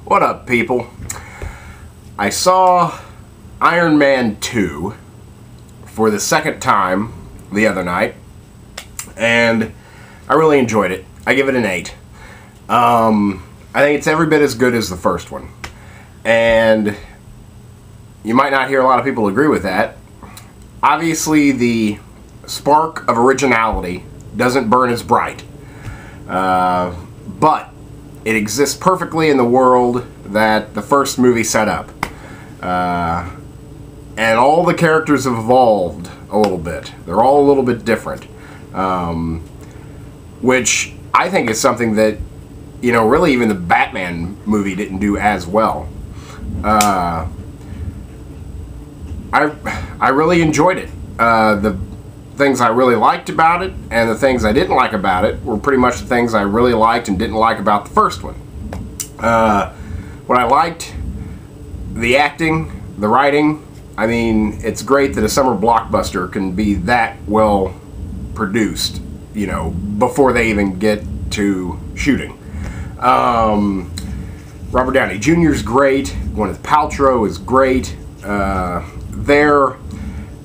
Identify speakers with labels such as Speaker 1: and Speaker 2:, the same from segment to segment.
Speaker 1: What up, people? I saw Iron Man 2 for the second time the other night, and I really enjoyed it. I give it an 8. I think it's every bit as good as the first one. And you might not hear a lot of people agree with that. Obviously, the spark of originality doesn't burn as bright. But it exists perfectly in the world that the first movie set up. And all the characters have evolved a little bit. They're all a little bit different. Which I think is something that, you know, really even the Batman movie didn't do as well. I really enjoyed it. The things I really liked about it and the things I didn't like about it were pretty much the things I really liked and didn't like about the first one. What I liked, the acting, the writing. I mean, it's great that a summer blockbuster can be that well produced, you know, before they even get to shooting. Robert Downey Jr. is great. Gwyneth Paltrow is great. Their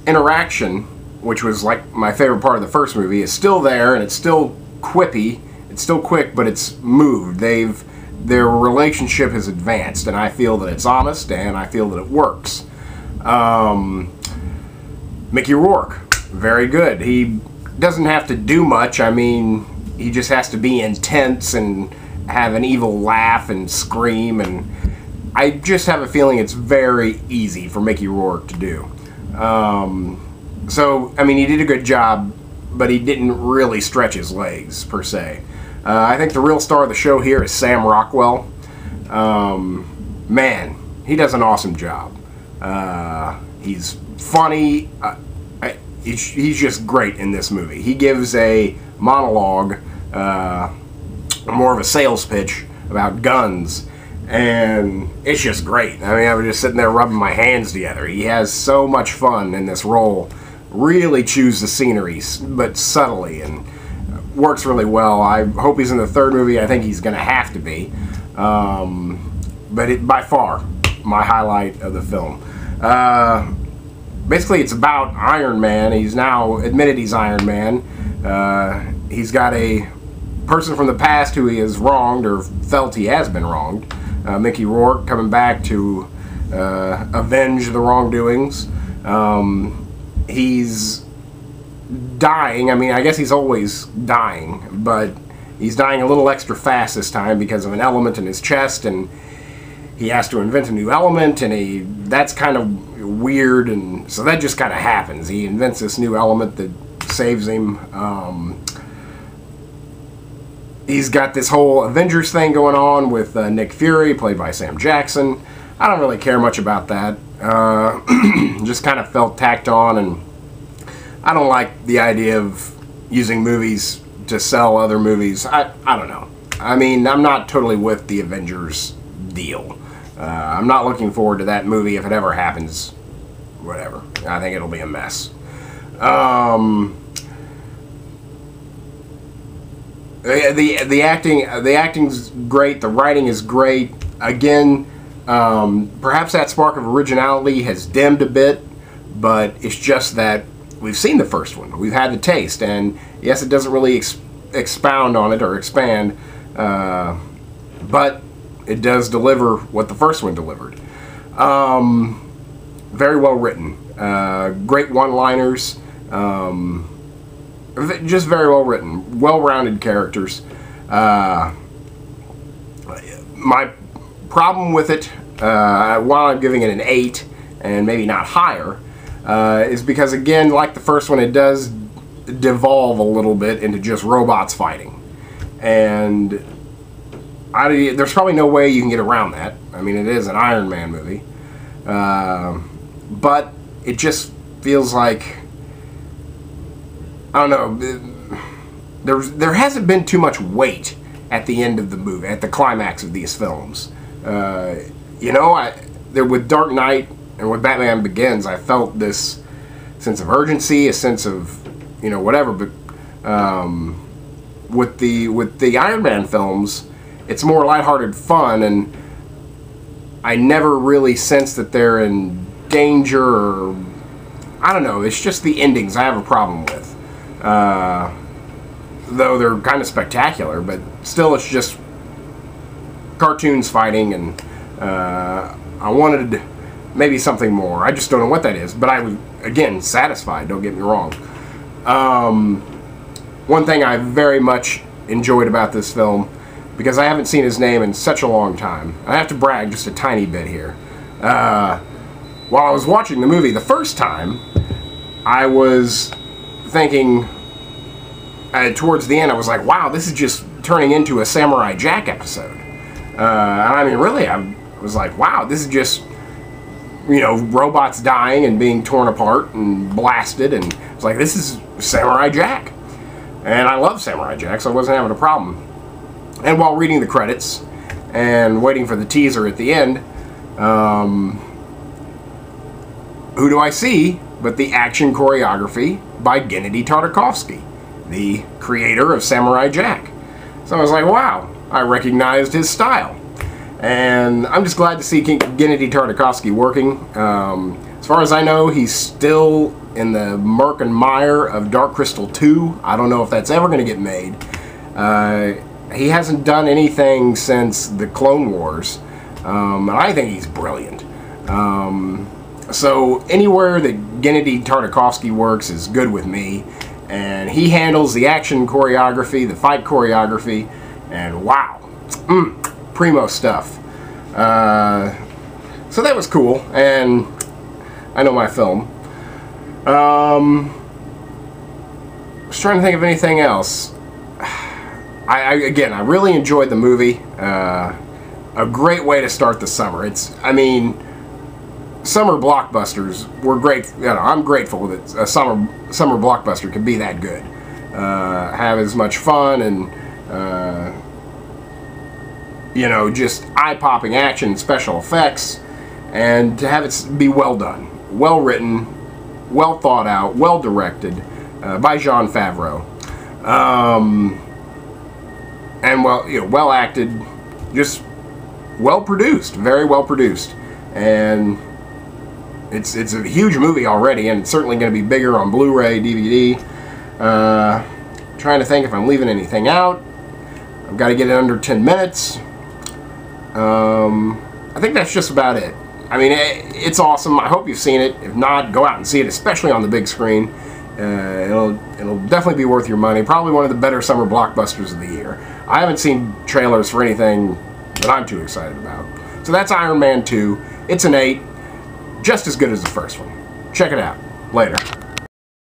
Speaker 1: interaction, which was like my favorite part of the first movie, is still there, and it's still quippy. It's still quick, but it's moved. Their relationship has advanced, and I feel that it's honest, and I feel that it works. Mickey Rourke, very good. He doesn't have to do much. I mean, he just has to be intense and have an evil laugh and scream, and I just have a feeling it's very easy for Mickey Rourke to do. So, I mean, he did a good job, but he didn't really stretch his legs, per se. I think the real star of the show here is Sam Rockwell. Man, he does an awesome job. He's funny. He's just great in this movie. He gives a monologue, more of a sales pitch about guns, and it's just great. I mean, I was just sitting there rubbing my hands together. He has so much fun in this role. Really chews the scenery, but subtly, and works really well. I hope he's in the third movie. I think he's going to have to be. But by far, my highlight of the film. Basically, it's about Iron Man. He's now admitted he's Iron Man. He's got a person from the past who he has wronged, or felt he has been wronged. Mickey Rourke coming back to avenge the wrongdoings. He's dying. I mean, I guess he's always dying, but he's dying a little extra fast this time because of an element in his chest, and he has to invent a new element, and that's kind of weird, and so that just kind of happens. He invents this new element that saves him. He's got this whole Avengers thing going on with Nick Fury, played by Sam Jackson. I don't really care much about that. Just kind of felt tacked on, and I don't like the idea of using movies to sell other movies. I don't know. I mean, I'm not totally with the Avengers deal. I'm not looking forward to that movie if it ever happens. Whatever. I think it'll be a mess. The acting's great. The writing is great. Again, perhaps that spark of originality has dimmed a bit, but it's just that we've seen the first one. We've had the taste, and yes, it doesn't really expound on it or expand, but it does deliver what the first one delivered. Very well written. Great one-liners. Just very well written. Well-rounded characters. My problem with it, while I'm giving it an 8, and maybe not higher, is because, again, like the first one, it does devolve a little bit into just robots fighting. And there's probably no way you can get around that. I mean, it is an Iron Man movie. But it just feels like, I don't know, there hasn't been too much weight at the end of the movie, at the climax of these films. You know, with Dark Knight and with Batman Begins, I felt this sense of urgency, a sense of, you know, whatever, but with the Iron Man films, it's more lighthearted fun, and I never really sense that they're in danger, or I don't know. It's just the endings I have a problem with. Though they're kind of spectacular, but still, it's just cartoons fighting, and I wanted maybe something more. I just don't know what that is, but I was, again, satisfied, don't get me wrong. One thing I very much enjoyed about this film, because I haven't seen his name in such a long time, I have to brag just a tiny bit here. While I was watching the movie the first time, I was thinking, towards the end, I was like, wow, this is just turning into a Samurai Jack episode. And I mean, really, I was like, wow, this is just, you know, robots dying and being torn apart and blasted, and it's like, this is Samurai Jack. And I love Samurai Jack, so I wasn't having a problem. And while reading the credits and waiting for the teaser at the end, who do I see but the action choreography by Gennady Tartakovsky, the creator of Samurai Jack. So I was like, wow, I recognized his style. And I'm just glad to see Gennady Tartakovsky working. As far as I know, he's still in the murk and mire of Dark Crystal 2. I don't know if that's ever going to get made. He hasn't done anything since the Clone Wars. And I think he's brilliant. So anywhere that Gennady Tartakovsky works is good with me. And he handles the action choreography, the fight choreography, and wow, primo stuff. So that was cool, and I know my film. I was trying to think of anything else. Again, I really enjoyed the movie. A great way to start the summer. I mean, summer blockbusters were great. You know, I'm grateful that a summer blockbuster can be that good. Have as much fun and you know, just eye-popping action, special effects, and to have it be well done, well written, well thought out, well directed by Jon Favreau, and well acted, just well produced, very well produced, and it's a huge movie already, and it's certainly going to be bigger on Blu-ray, DVD. Trying to think if I'm leaving anything out. I've got to get it under 10 minutes. I think that's just about it. I mean, it's awesome. I hope you've seen it. If not, go out and see it, especially on the big screen. It'll definitely be worth your money. Probably one of the better summer blockbusters of the year. I haven't seen trailers for anything that I'm too excited about. So that's Iron Man 2. It's an 8. Just as good as the first one. Check it out. Later.